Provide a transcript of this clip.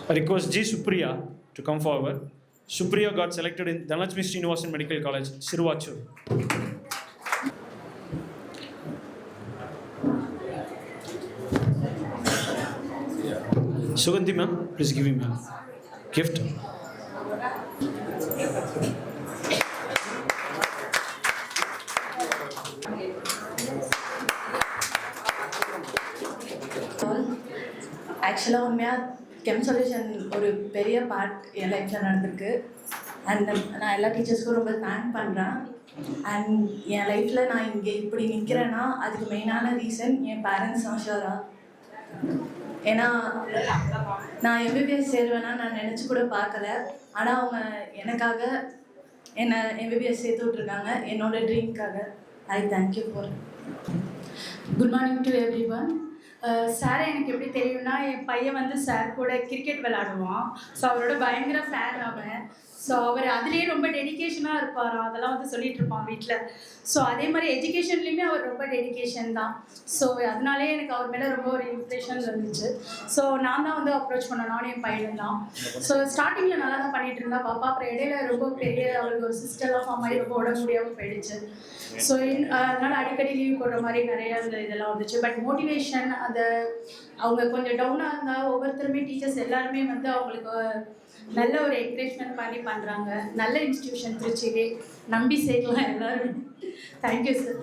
I request G. Supriya to come forward. Supriya got selected in Dhanalakshmi Srinivasan Medical College, Siruvachur. Sugandhi ma'am, please give him a gift. ஆக்சுவலாக உண்மையாக gem solution ஒரு பெரிய part என் லைஃப்பில் நடந்திருக்கு. And நான் எல்லா டீச்சர்ஸ்க்கும் ரொம்ப தேங்க் பண்ணுறேன். அண்ட் என் லைஃப்பில் நான் இங்கே இப்படி நிற்கிறேன்னா அதுக்கு மெயினான ரீசன் என் பேரண்ட்ஸ் ஆஷோரா. ஏன்னா நான் எம்பிபிஎஸ் சேருவேன்னா நான் நினச்சி கூட பார்க்கல. ஆனால் அவங்க எனக்காக என்னை எம்பிபிஎஸ் சேர்த்து விட்ருக்காங்க, என்னோட ட்ரீம்க்காக. I thank you for. Good morning to everyone. Sir எனக்கு எப்படி தெரியும்னா, என் பையன் வந்து சார் கூட கிரிக்கெட் விளாடுவான். ஸோ அவரோட பயங்கர ஃபேன் அவன். ஸோ அவர் அதுலேயே ரொம்ப டெடிக்கேஷனாக இருப்பாராம், அதெல்லாம் வந்து சொல்லிட்டு இருப்பான் வீட்டில். ஸோ அதே மாதிரி எஜுகேஷன்லேயுமே அவர் ரொம்ப டெடிக்கேஷன் தான். ஸோ அதனாலே எனக்கு அவர் மேலே ரொம்ப ஒரு இம்ப்ரெஷன் இருந்துச்சு. ஸோ நான் தான் வந்து அப்ரோச் பண்ணேன், நானும் என் பையனும் தான். ஸோ ஸ்டார்டிங்கில் நல்லா தான் பண்ணிகிட்டு இருந்தா பாப்பா. அப்புறம் இடையில ரொம்ப பெரிய அவளுக்கு ஒரு சிஸ்டர்லாம் ஃபார்ம் ஆகி ரொம்ப உடம்பு முடியாமல் போயிடுச்சு. ஸோ அதனால் அடிக்கடி லீவ் போடுற மாதிரி நிறைய அந்த இதெல்லாம் வந்துச்சு. பட் மோட்டிவேஷன் அந்த அவங்க கொஞ்சம் டவுனாக இருந்தால் ஒவ்வொருத்தருமே டீச்சர்ஸ் எல்லாருமே வந்து அவங்களுக்கு நல்ல ஒரு என்கரேஜ்மெண்ட் பண்ணி பண்ணுறாங்க. நல்ல இன்ஸ்டிடியூஷன் திருச்சியிலே, நம்பி சேர்க்கலாம் எல்லோரும். Thank you sir.